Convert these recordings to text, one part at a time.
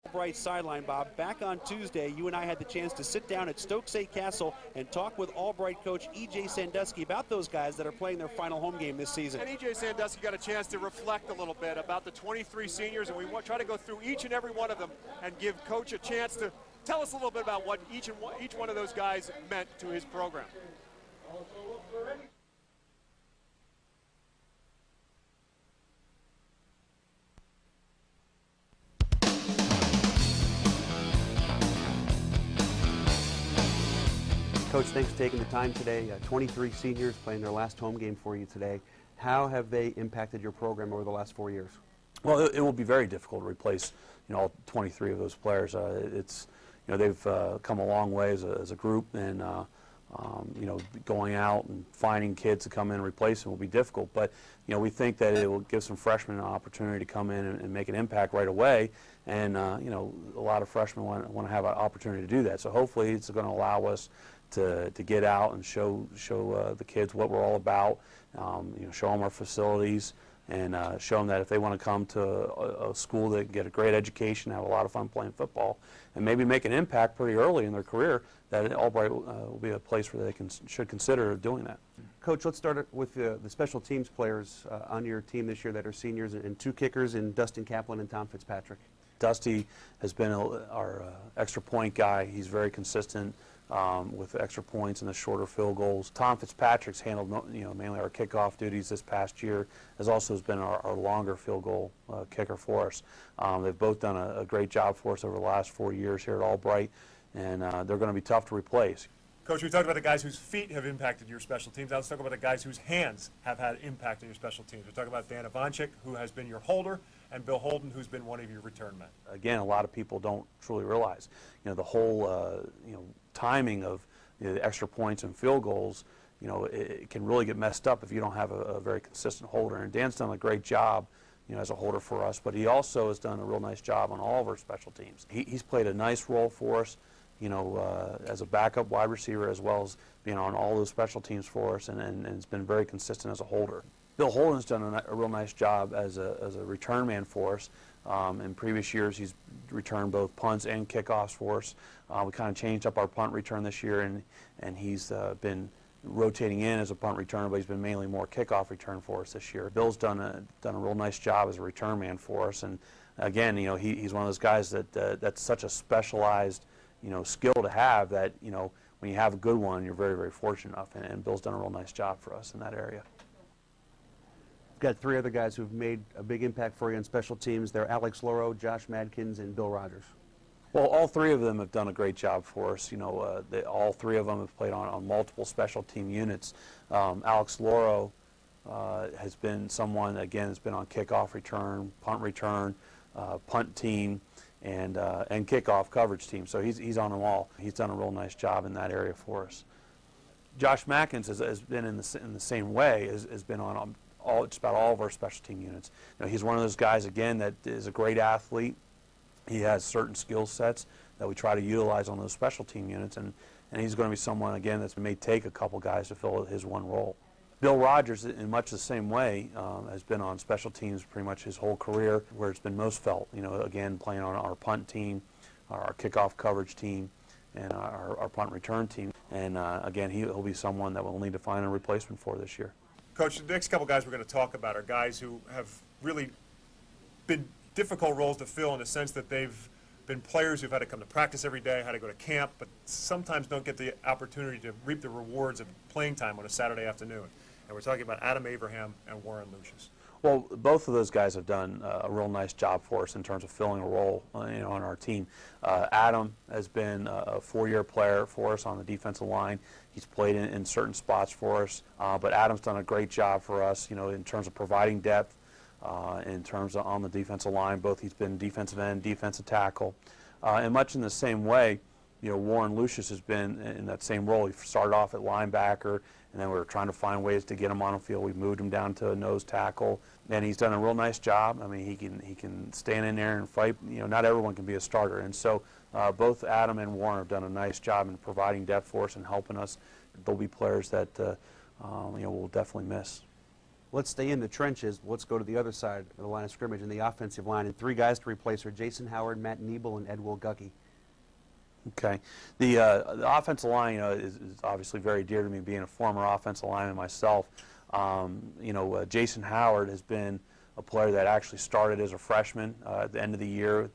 Albright sideline, Bob. Back on Tuesday, you and I had the chance to sit down at Stokesay Castle and talk with Albright coach E.J. Sandusky about those guys that are playing their final home game this season. And E.J. Sandusky got a chance to reflect a little bit about the 23 seniors, and we want try to go through each and every one of them and give Coach a chance to tell us a little bit about what each one of those guys meant to his program. Coach, thanks for taking the time today. 23 seniors playing their last home game for you today. How have they impacted your program over the last 4 years? Well, it will be very difficult to replace, all 23 of those players. They've come a long way as a group, and going out and finding kids to come in and replace them will be difficult. But we think that it will give some freshmen an opportunity to come in and make an impact right away. And a lot of freshmen want to have an opportunity to do that. So hopefully it's going to allow us to get out and show the kids what we're all about. Show them our facilities, and show them that if they want to come to a school that can get a great education, have a lot of fun playing football, and maybe make an impact pretty early in their career, that Albright will be a place where they should consider doing that. Coach, let's start with the special teams players on your team this year that are seniors, and two kickers in Dustin Kaplan and Tom Fitzpatrick. Dusty has been our extra point guy. He's very consistent with extra points and the shorter field goals. Tom Fitzpatrick's handled mainly our kickoff duties this past year, as also has been our longer field goal kicker for us. They've both done a great job for us over the last 4 years here at Albright, and they're going to be tough to replace. Coach, we talked about the guys whose feet have impacted your special teams. Now let's talk about the guys whose hands have had impact on your special teams. We're talking about Dan Ivanchik, who has been your holder, and Bill Holden, who's been one of your return men. Again, a lot of people don't truly realize, the whole, timing of the extra points and field goals, it can really get messed up if you don't have a very consistent holder. And Dan's done a great job, as a holder for us, but he also has done a real nice job on all of our special teams. He's played a nice role for us, as a backup wide receiver, as well as being on all those special teams for us, and it's been very consistent as a holder. Bill Holden's done a real nice job as a return man for us. In previous years, he's returned both punts and kickoffs for us. We kind of changed up our punt return this year, and he's been rotating in as a punt returner, but he's been mainly more kickoff return for us this year. Bill's done a real nice job as a return man for us, and again, he's one of those guys that's such a specialized skill to have that when you have a good one, you're very, very fortunate enough, and Bill's done a real nice job for us in that area. Got three other guys who've made a big impact for you on special teams. They're Alex Loro, Josh Madkins, and Bill Rogers. Well, all three of them have done a great job for us. All three of them have played on multiple special team units. Alex Loro has been someone, again, has been on kickoff return, punt team, and kickoff coverage team. So he's on them all. He's done a real nice job in that area for us. Josh Madkins has been in the same way, has been on just about all of our special team units. He's one of those guys, again, that is a great athlete. He has certain skill sets that we try to utilize on those special team units, and he's going to be someone, again, that may take a couple guys to fill his one role. Bill Rogers, in much the same way, has been on special teams pretty much his whole career, where it's been most felt. Again, playing on our punt team, our kickoff coverage team, and our punt return team. And again, he'll be someone that we'll need to find a replacement for this year. Coach, the next couple guys we're going to talk about are guys who have really been difficult roles to fill, in the sense that they've been players who've had to come to practice every day, had to go to camp, but sometimes don't get the opportunity to reap the rewards of playing time on a Saturday afternoon. And we're talking about Adam Abraham and Warren Lucius. Well, both of those guys have done a real nice job for us in terms of filling a role, on our team. Adam has been a 4-year player for us on the defensive line. He's played in certain spots for us, but Adam's done a great job for us, in terms of providing depth, in terms of on the defensive line. Both he's been defensive end, defensive tackle, and much in the same way, Warren Lucius has been in that same role. He started off at linebacker, and then we were trying to find ways to get him on the field. We moved him down to a nose tackle, and he's done a real nice job. I mean, he can stand in there and fight. Not everyone can be a starter, and so both Adam and Warren have done a nice job in providing depth for us and helping us. They'll be players that we'll definitely miss. let's stay in the trenches. Let's go to the other side of the line of scrimmage in the offensive line. And 3 guys to replace are Jason Howard, Matt Niebel, and Ed Wilgucki. Okay. The offensive line, is obviously very dear to me, being a former offensive lineman myself. Jason Howard has been a player that actually started as a freshman at the end of the year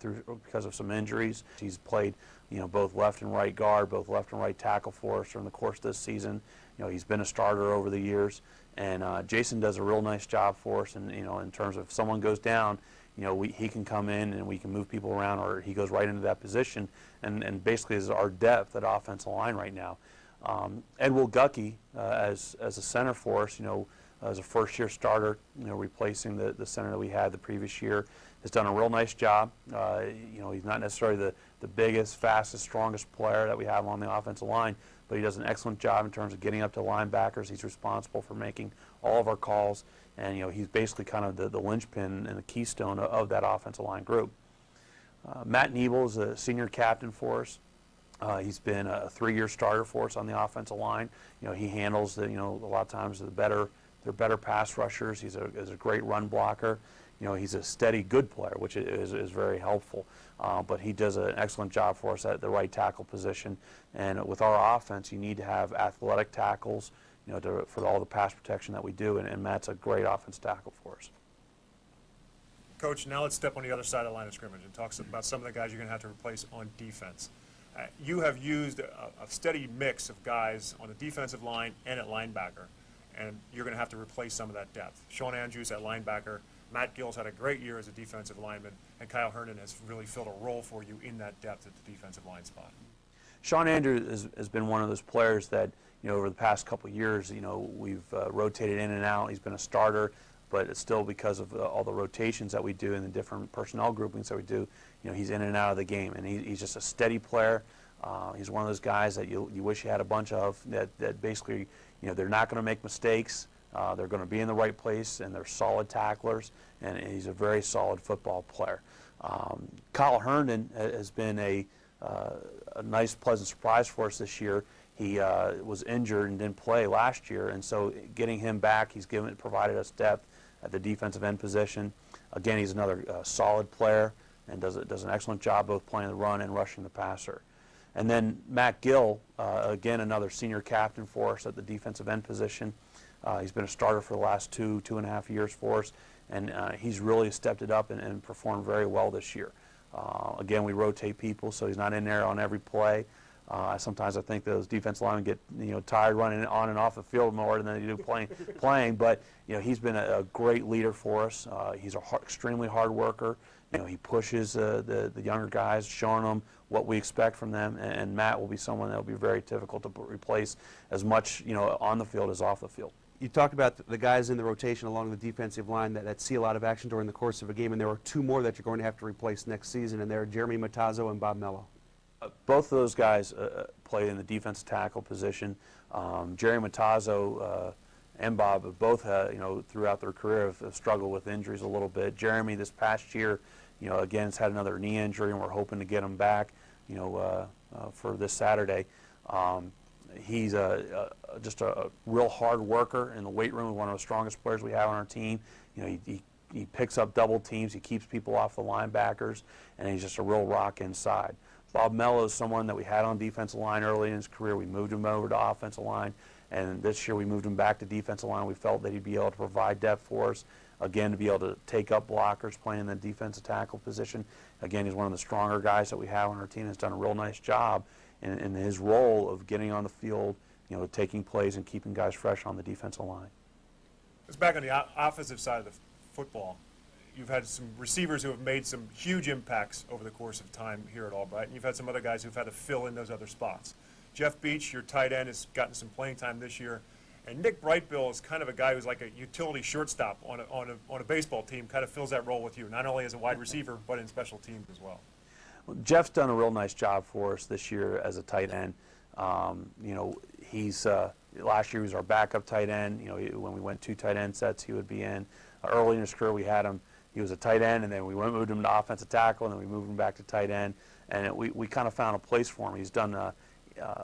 because of some injuries. He's played, both left and right guard, both left and right tackle for us during the course of this season. He's been a starter over the years, and Jason does a real nice job for us. And in terms of if someone goes down, he can come in and we can move people around, or he goes right into that position, and basically is our depth at offensive line right now. Ed Wilgucki as a center for us, as a first-year starter, replacing the center that we had the previous year, has done a real nice job. He's not necessarily the biggest, fastest, strongest player that we have on the offensive line, but he does an excellent job in terms of getting up to linebackers. He's responsible for making all of our calls, and he's basically kind of the linchpin and the keystone of that offensive line group. Matt Niebel is a senior captain for us. He's been a 3-year starter for us on the offensive line. He handles a lot of times they're better pass rushers. He's a great run blocker. He's a steady, good player, which is very helpful. But he does an excellent job for us at the right tackle position. And with our offense, you need to have athletic tackles, for all the pass protection that we do. And Matt's a great offense tackle for us. Coach, now let's step on the other side of the line of scrimmage and talk about some of the guys you're going to have to replace on defense. You have used a steady mix of guys on the defensive line and at linebacker, and you're going to have to replace some of that depth. Sean Andrews at linebacker, Matt Gill's had a great year as a defensive lineman, and Kyle Herndon has really filled a role for you in that depth at the defensive line spot. Sean Andrews has been one of those players that, over the past couple of years, we've rotated in and out. He's been a starter, but it's still because of all the rotations that we do and the different personnel groupings that we do, he's in and out of the game, and he's just a steady player. He's one of those guys that you wish you had a bunch of, that basically, they're not going to make mistakes. They're going to be in the right place, and they're solid tacklers, and he's a very solid football player. Kyle Herndon has been a nice, pleasant surprise for us this year. He was injured and didn't play last year, and so getting him back, he's provided us depth at the defensive end position. Again, he's another solid player and does an excellent job both playing the run and rushing the passer. And then Matt Gill, again, another senior captain for us at the defensive end position. He's been a starter for the last 2.5 years for us, and he's really stepped it up and performed very well this year. Again, we rotate people, so he's not in there on every play. Sometimes I think those defensive linemen get tired running on and off the field more than they do playing. But he's been a great leader for us. He's an extremely hard worker. He pushes the younger guys, showing them what we expect from them. And Matt will be someone that will be very difficult to replace as much on the field as off the field. You talked about the guys in the rotation along the defensive line that see a lot of action during the course of a game, and there are 2 more that you're going to have to replace next season, and they're Jeremy Matazzo and Bob Mello. Both of those guys play in the defensive tackle position. Jerry Matazzo and Bob have both, throughout their career have struggled with injuries a little bit. Jeremy this past year, again, has had another knee injury, and we're hoping to get him back, for this Saturday. He's just a real hard worker in the weight room, one of the strongest players we have on our team. He picks up double teams, he keeps people off the linebackers, and he's just a real rock inside. Bob Mello is someone that we had on defensive line early in his career. We moved him over to offensive line, and this year we moved him back to defensive line. We felt that he'd be able to provide depth for us, again, to be able to take up blockers playing in the defensive tackle position. Again, he's one of the stronger guys that we have on our team. Has done a real nice job in his role of getting on the field, taking plays and keeping guys fresh on the defensive line. It's back on the offensive side of the football. You've had some receivers who have made some huge impacts over the course of time here at Albright, and you've had some other guys who've had to fill in those other spots. Jeff Beach, your tight end, has gotten some playing time this year, and Nick Brightbill is kind of a guy who's like a utility shortstop on a baseball team, kind of fills that role with you, not only as a wide receiver, but in special teams as well. Jeff's done a real nice job for us this year as a tight end. He's last year he was our backup tight end. When we went 2 tight end sets, he would be in. Early in his career, we had him. He was a tight end, and then we moved him to offensive tackle, and then we moved him back to tight end. And we kind of found a place for him. He's done a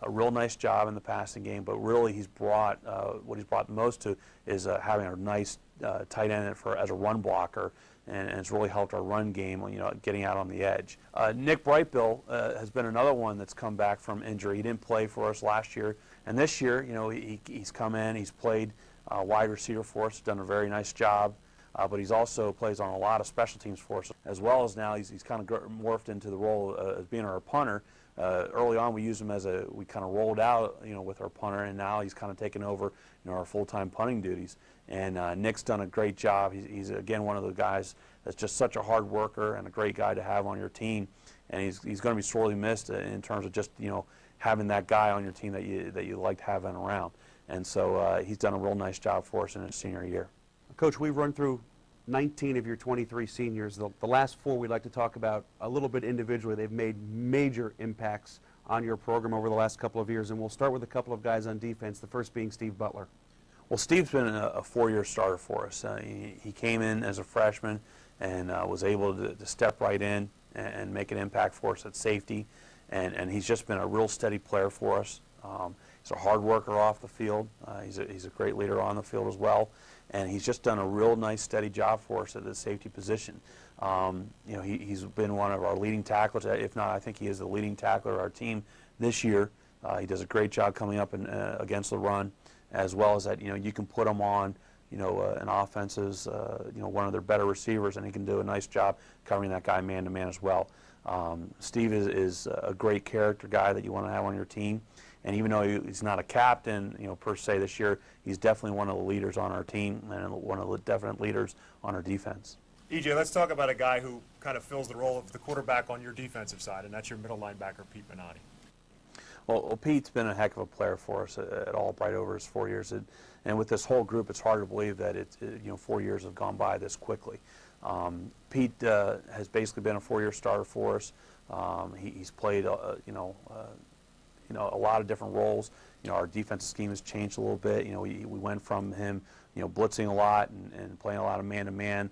real nice job in the passing game, but really he's brought what he's brought most to is having a nice tight end as a run blocker, and it's really helped our run game, getting out on the edge. Nick Brightbill has been another one that's come back from injury. He didn't play for us last year, and this year, he's come in, he's played wide receiver for us, done a very nice job, but he's also plays on a lot of special teams for us, as well as now he's kind of morphed into the role as being our punter. Early on, we used him we kind of rolled out, with our punter, and now he's kind of taken over, our full-time punting duties. And Nick's done a great job. He's again one of the guys that's just such a hard worker and a great guy to have on your team. And he's going to be sorely missed in terms of just having that guy on your team that you liked having around. And so he's done a real nice job for us in his senior year. Coach, we've run through 19 of your 23 seniors. The last 4 we'd like to talk about a little bit individually. They've made major impacts on your program over the last couple of years, and we'll start with a couple of guys on defense, the first being Steve Butler. Well, Steve's been a 4-year starter for us. He came in as a freshman and was able to step right in and make an impact for us at safety, and he's just been a real steady player for us. He's a hard worker off the field. He's a great leader on the field as well, and he's just done a real nice, steady job for us at the safety position. He's been one of our leading tacklers. If not, I think he is the leading tackler of our team this year. He does a great job coming up against the run, as well as that, you can put him on, an offense's, one of their better receivers, and he can do a nice job covering that guy man-to-man as well. Steve is a great character guy that you want to have on your team. And even though he's not a captain, per se this year, he's definitely one of the leaders on our team and one of the definite leaders on our defense. EJ, let's talk about a guy who kind of fills the role of the quarterback on your defensive side, and that's your middle linebacker, Pete Minotti. Well, Pete's been a heck of a player for us at Albright over his 4 years. And with this whole group, it's hard to believe that 4 years have gone by this quickly. Pete has basically been a 4-year starter for us. He's played, a lot of different roles. Our defensive scheme has changed a little bit. We went from him, blitzing a lot and playing a lot of man-to-man,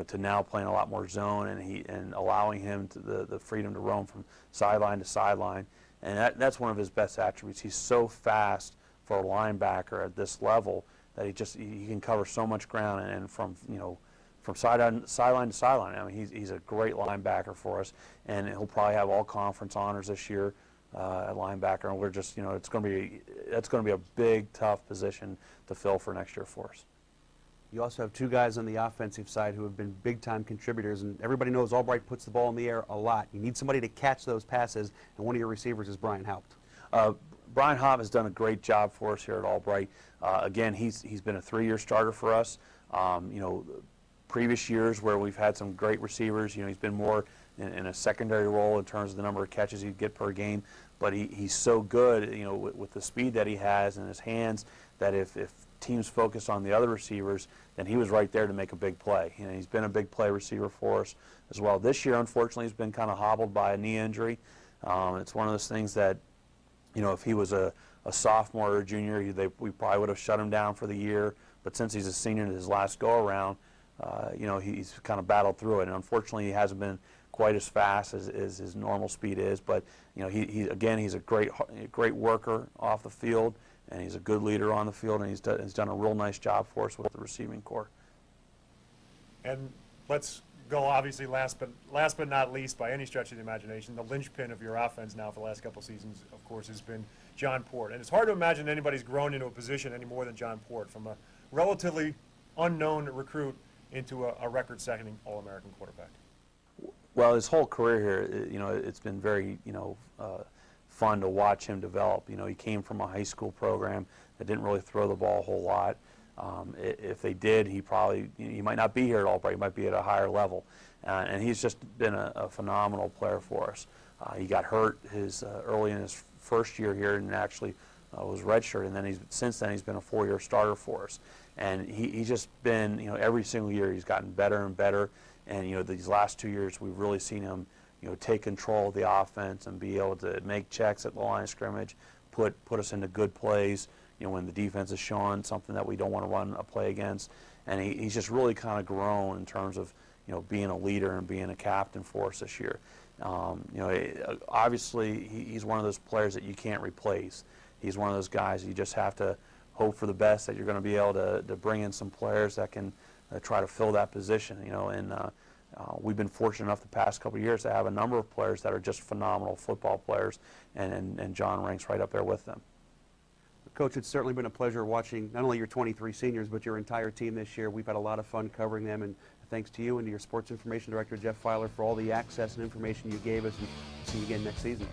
to now playing a lot more zone, and allowing him the freedom to roam from sideline to sideline. And that's one of his best attributes. He's so fast for a linebacker at this level that he can cover so much ground, and from sideline to sideline. I mean, he's a great linebacker for us, and he'll probably have all conference honors this year at linebacker. And we're just, that's going to be a big, tough position to fill for next year for us. You also have 2 guys on the offensive side who have been big-time contributors, and everybody knows Albright puts the ball in the air a lot. You need somebody to catch those passes, and one of your receivers is Brian Haupt. Brian Haupt has done a great job for us here at Albright. Again, he's been a 3-year starter for us. Previous years where we've had some great receivers, he's been more in a secondary role in terms of the number of catches he'd get per game. But he's so good, with the speed that he has in his hands, that if teams focus on the other receivers, then he was right there to make a big play. He's been a big play receiver for us as well. This year, unfortunately, he's been kind of hobbled by a knee injury. It's one of those things that, if he was a sophomore or a junior, we probably would have shut him down for the year. But since he's a senior in his last go-around, he's kind of battled through it. And unfortunately, he hasn't been quite as fast as his normal speed is. But, he's a great worker off the field, and he's a good leader on the field, and he's done a real nice job for us with the receiving corps. And let's go, obviously, last but not least, by any stretch of the imagination, the linchpin of your offense now for the last couple of seasons, of course, has been John Port. And it's hard to imagine anybody's grown into a position any more than John Port, from a relatively unknown recruit into a record-setting All-American quarterback. Well, his whole career here, it's been very, fun to watch him develop. He came from a high school program that didn't really throw the ball a whole lot. If they did, he might not be here at Albright. He might be at a higher level. And he's just been a phenomenal player for us. He got hurt early in his first year here, and actually was redshirted. And then since then he's been a 4-year starter for us. And he's just been, every single year he's gotten better and better. And these last 2 years we've really seen him, take control of the offense and be able to make checks at the line of scrimmage, put us into good plays, when the defense is showing something that we don't want to run a play against. And he's just really kind of grown in terms of, being a leader and being a captain for us this year. Obviously he's one of those players that you can't replace. He's one of those guys you just have to hope for the best that you're going to be able to bring in some players that can try to fill that position. And we've been fortunate enough the past couple of years to have a number of players that are just phenomenal football players, and John ranks right up there with them. Coach, it's certainly been a pleasure watching not only your 23 seniors, but your entire team this year. We've had a lot of fun covering them, and thanks to you and to your sports information director, Jeff Filer, for all the access and information you gave us, and see you again next season.